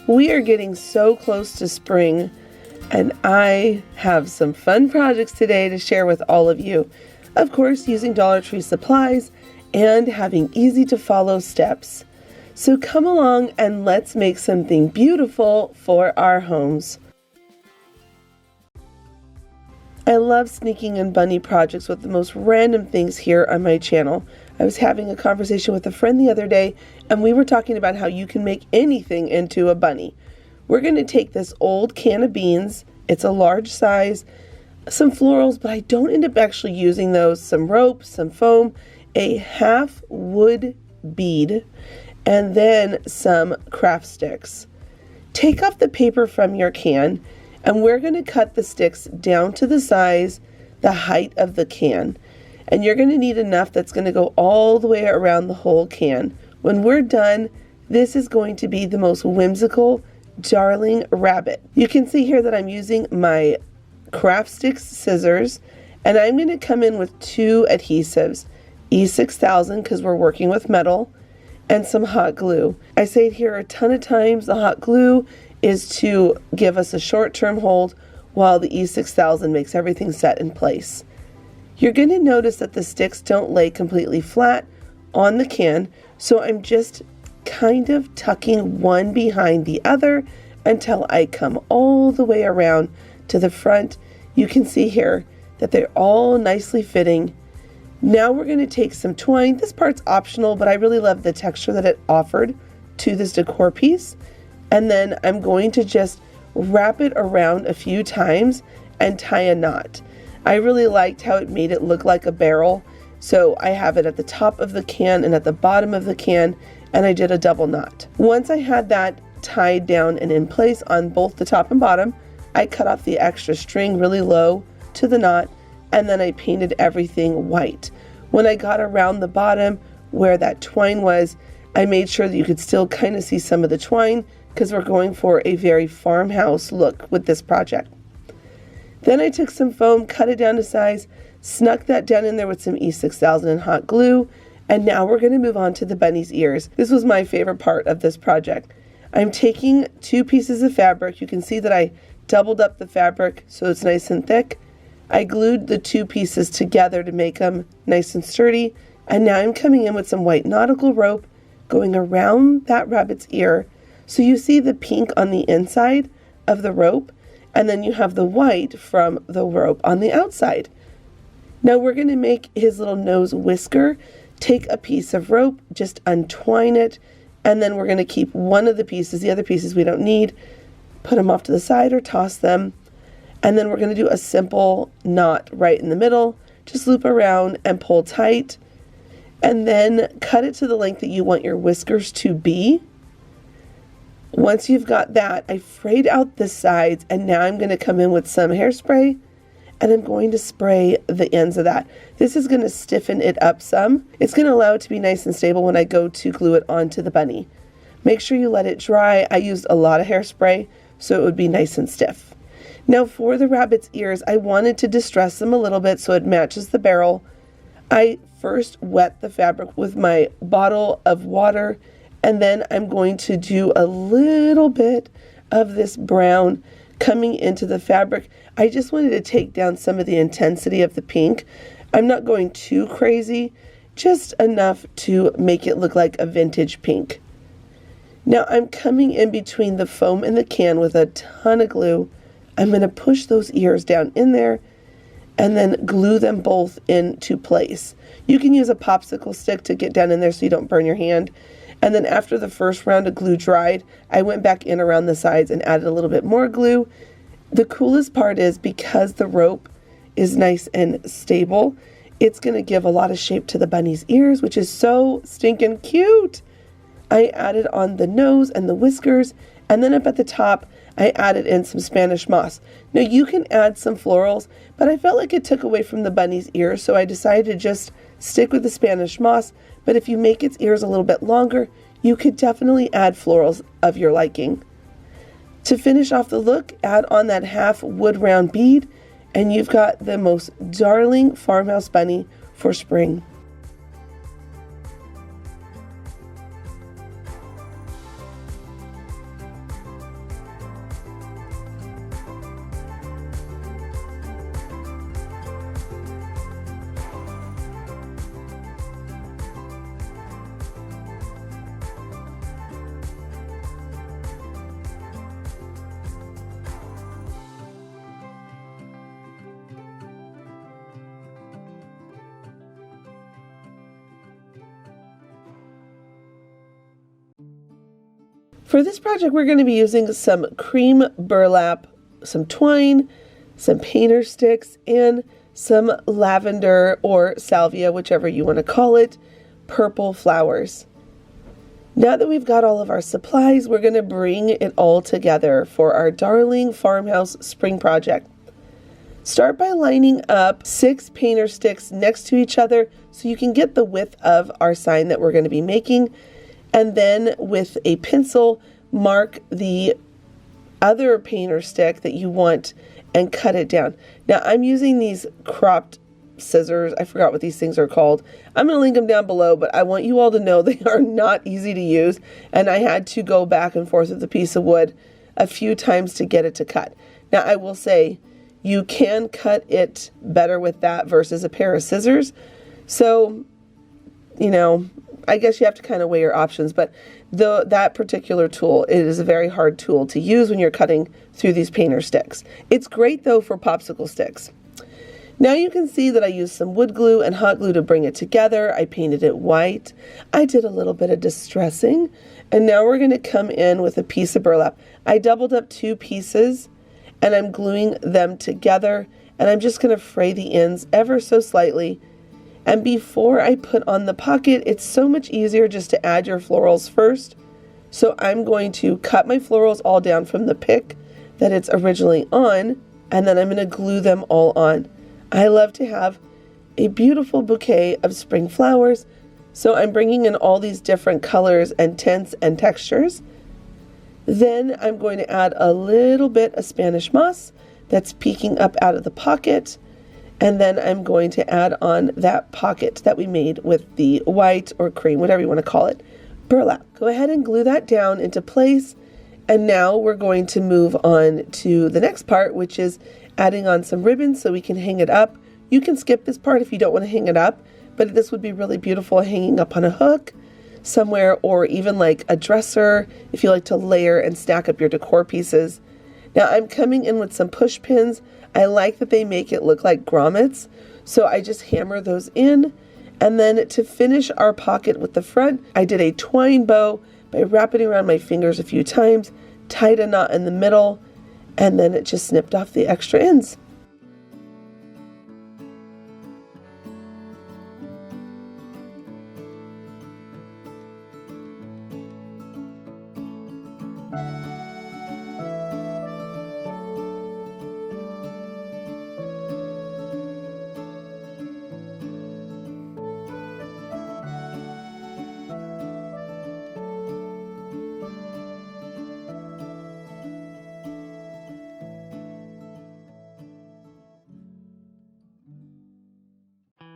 We are getting so close to spring, and I have some fun projects today to share with all of you. Of course, using Dollar Tree supplies and having easy to follow steps. So come along and let's make something beautiful for our homes. I love sneaking in bunny projects with the most random things here on my channel. I was having a conversation with a friend the other day, and we were talking about how you can make anything into a bunny. We're going to take this old can of beans, it's a large size, some florals, but I don't end up actually using those, some rope, some foam, a half wood bead, and then some craft sticks. Take off the paper from your can, and we're going to cut the sticks down to the size, the height of the can. And you're going to need enough that's going to go all the way around the whole can. When we're done, this is going to be the most whimsical, darling rabbit. You can see here that I'm using my craft sticks scissors, and I'm going to come in with 2 adhesives, E6000 because we're working with metal, and some hot glue. I say it here a ton of times, the hot glue is to give us a short-term hold while the E6000 makes everything set in place. You're going to notice that the sticks don't lay completely flat on the can, so I'm just kind of tucking one behind the other until I come all the way around to the front. You can see here that they're all nicely fitting. Now we're going to take some twine. This part's optional, but I really love the texture that it offered to this decor piece. And then I'm going to just wrap it around a few times and tie a knot. I really liked how it made it look like a barrel. So I have it at the top of the can and at the bottom of the can, and I did a double knot. Once I had that tied down and in place on both the top and bottom, I cut off the extra string really low to the knot, and then I painted everything white. When I got around the bottom where that twine was, I made sure that you could still kind of see some of the twine because we're going for a very farmhouse look with this project. Then I took some foam, cut it down to size, snuck that down in there with some E6000 and hot glue, and now we're going to move on to the bunny's ears. This was my favorite part of this project. I'm taking 2 pieces of fabric. You can see that I doubled up the fabric so it's nice and thick. I glued the 2 pieces together to make them nice and sturdy, and now I'm coming in with some white nautical rope going around that rabbit's ear. So you see the pink on the inside of the rope, and then you have the white from the rope on the outside. Now we're going to make his little nose whisker. Take a piece of rope, just untwine it, and then we're going to keep one of the pieces. The other pieces we don't need. Put them off to the side or toss them. And then we're going to do a simple knot right in the middle. Just loop around and pull tight. And then cut it to the length that you want your whiskers to be. Once you've got that, I frayed out the sides, and now I'm going to come in with some hairspray, and I'm going to spray the ends of that. This is going to stiffen it up some. It's going to allow it to be nice and stable when I go to glue it onto the bunny. Make sure you let it dry. I used a lot of hairspray, so it would be nice and stiff. Now for the rabbit's ears, I wanted to distress them a little bit so it matches the barrel. I first wet the fabric with my bottle of water, and then I'm going to do a little bit of this brown coming into the fabric. I just wanted to take down some of the intensity of the pink. I'm not going too crazy, just enough to make it look like a vintage pink. Now I'm coming in between the foam and the can with a ton of glue. I'm going to push those ears down in there and then glue them both into place. You can use a popsicle stick to get down in there so you don't burn your hand. And then after the first round of glue dried, I went back in around the sides and added a little bit more glue. The coolest part is because the rope is nice and stable, it's going to give a lot of shape to the bunny's ears, which is so stinking cute. I added on the nose and the whiskers, and then up at the top, I added in some Spanish moss. Now you can add some florals, but I felt like it took away from the bunny's ears, so I decided to just stick with the Spanish moss. But if you make its ears a little bit longer, you could definitely add florals of your liking. To finish off the look, add on that half wood round bead, and you've got the most darling farmhouse bunny for spring. For this project, we're going to be using some cream burlap, some twine, some painter sticks, and some lavender or salvia, whichever you want to call it, purple flowers. Now that we've got all of our supplies, we're going to bring it all together for our darling farmhouse spring project. Start by lining up 6 painter sticks next to each other so you can get the width of our sign that we're going to be making, and then with a pencil mark the other painter stick that you want and cut it down. Now I'm using these cropped scissors. I forgot what these things are called. I'm going to link them down below, but I want you all to know they are not easy to use, and I had to go back and forth with a piece of wood a few times to get it to cut. Now I will say you can cut it better with that versus a pair of scissors. So, you know, I guess you have to kind of weigh your options, but that particular tool, it is a very hard tool to use when you're cutting through these painter sticks. It's great though for popsicle sticks. Now you can see that I used some wood glue and hot glue to bring it together. I painted it white. I did a little bit of distressing, and now we're going to come in with a piece of burlap. I doubled up 2 pieces and I'm gluing them together, and I'm just going to fray the ends ever so slightly. And before I put on the pocket, it's so much easier just to add your florals first. So I'm going to cut my florals all down from the pick that it's originally on, and then I'm going to glue them all on. I love to have a beautiful bouquet of spring flowers, so I'm bringing in all these different colors and tints and textures. Then I'm going to add a little bit of Spanish moss that's peeking up out of the pocket, and then I'm going to add on that pocket that we made with the white or cream, whatever you want to call it, burlap. Go ahead and glue that down into place, and now we're going to move on to the next part, which is adding on some ribbon so we can hang it up. You can skip this part if you don't want to hang it up, but this would be really beautiful hanging up on a hook somewhere, or even like a dresser if you like to layer and stack up your decor pieces. Now I'm coming in with some push pins. I like that they make it look like grommets, so I just hammer those in. And then to finish our pocket with the front, I did a twine bow by wrapping around my fingers a few times, tied a knot in the middle, and then it just snipped off the extra ends.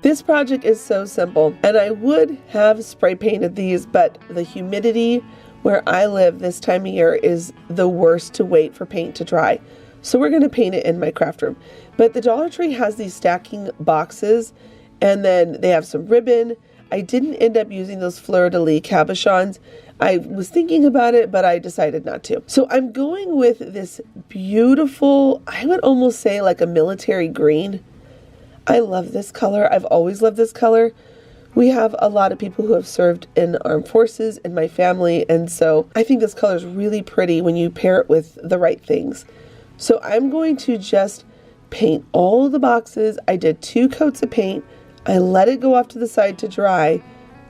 This project is so simple, and I would have spray painted these, but the humidity where I live this time of year is the worst to wait for paint to dry. So we're going to paint it in my craft room. But the Dollar Tree has these stacking boxes, and then they have some ribbon. I didn't end up using those Fleur De Lis cabochons. I was thinking about it, but I decided not to. So I'm going with this beautiful, I would almost say like a military green. I love this color. I've always loved this color. We have a lot of people who have served in armed forces in my family, and so I think this color is really pretty when you pair it with the right things. So I'm going to just paint all the boxes. I did 2 coats of paint. I let it go off to the side to dry,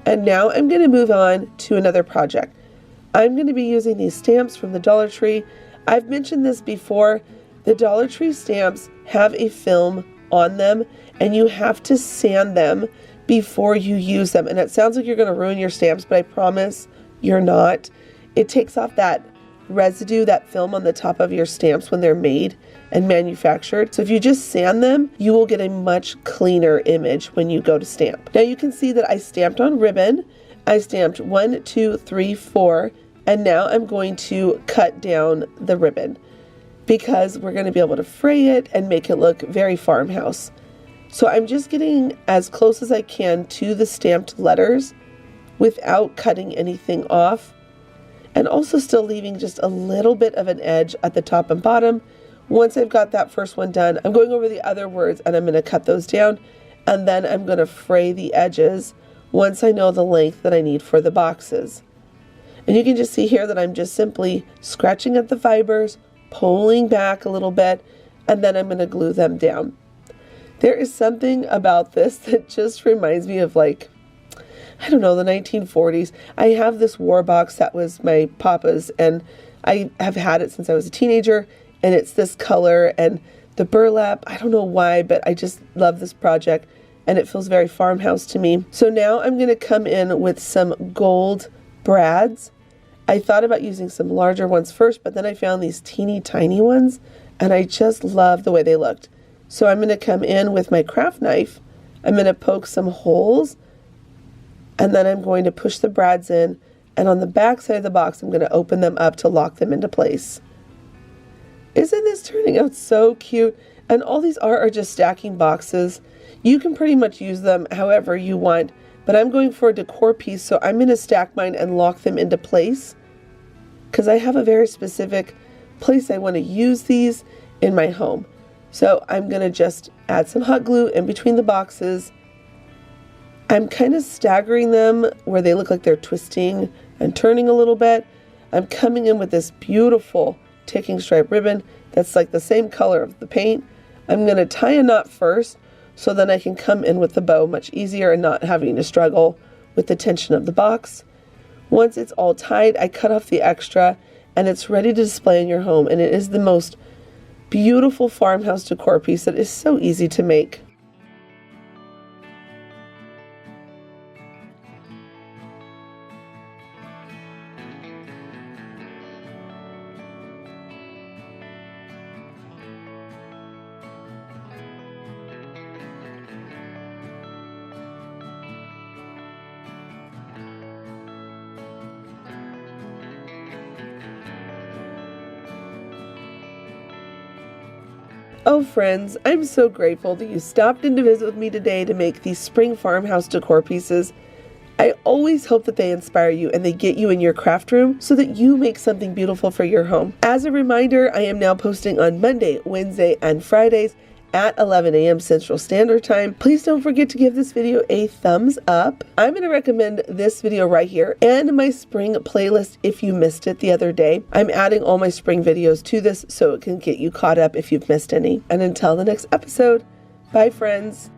and now I'm going to move on to another project. I'm going to be using these stamps from the Dollar Tree. I've mentioned this before. The Dollar Tree stamps have a film on them, and you have to sand them before you use them. And it sounds like you're going to ruin your stamps, but I promise you're not. It takes off that residue, that film on the top of your stamps when they're made and manufactured. So if you just sand them, you will get a much cleaner image when you go to stamp. Now you can see that I stamped on ribbon. I stamped 1, 2, 3, 4, and now I'm going to cut down the ribbon, because we're going to be able to fray it and make it look very farmhouse. So I'm just getting as close as I can to the stamped letters without cutting anything off, and also still leaving just a little bit of an edge at the top and bottom. Once I've got that first one done, I'm going over the other words and I'm going to cut those down, and then I'm going to fray the edges once I know the length that I need for the boxes. And you can just see here that I'm just simply scratching at the fibers, pulling back a little bit, and then I'm going to glue them down. There is something about this that just reminds me of, like, I don't know, the 1940s. I have this war box that was my papa's, and I have had it since I was a teenager, and it's this color, and the burlap, I don't know why, but I just love this project, and it feels very farmhouse to me. So now I'm going to come in with some gold brads. I thought about using some larger ones first, but then I found these teeny tiny ones, and I just love the way they looked. So I'm going to come in with my craft knife. I'm going to poke some holes, and then I'm going to push the brads in, and on the back side of the box I'm going to open them up to lock them into place. Isn't this turning out so cute? And all these are just stacking boxes. You can pretty much use them however you want, but I'm going for a decor piece, so I'm going to stack mine and lock them into place because I have a very specific place I want to use these in my home. So I'm going to just add some hot glue in between the boxes. I'm kind of staggering them where they look like they're twisting and turning a little bit. I'm coming in with this beautiful ticking stripe ribbon that's like the same color of the paint. I'm going to tie a knot first so then I can come in with the bow much easier and not having to struggle with the tension of the box. Once it's all tied, I cut off the extra and it's ready to display in your home, and it is the most beautiful farmhouse decor piece that is so easy to make. Oh friends, I'm so grateful that you stopped in to visit with me today to make these spring farmhouse decor pieces. I always hope that they inspire you and they get you in your craft room so that you make something beautiful for your home. As a reminder, I am now posting on Monday, Wednesday, and Fridays at 11 a.m. Central Standard Time. Please don't forget to give this video a thumbs up. I'm going to recommend this video right here and my spring playlist if you missed it the other day. I'm adding all my spring videos to this so it can get you caught up if you've missed any. And until the next episode, bye friends.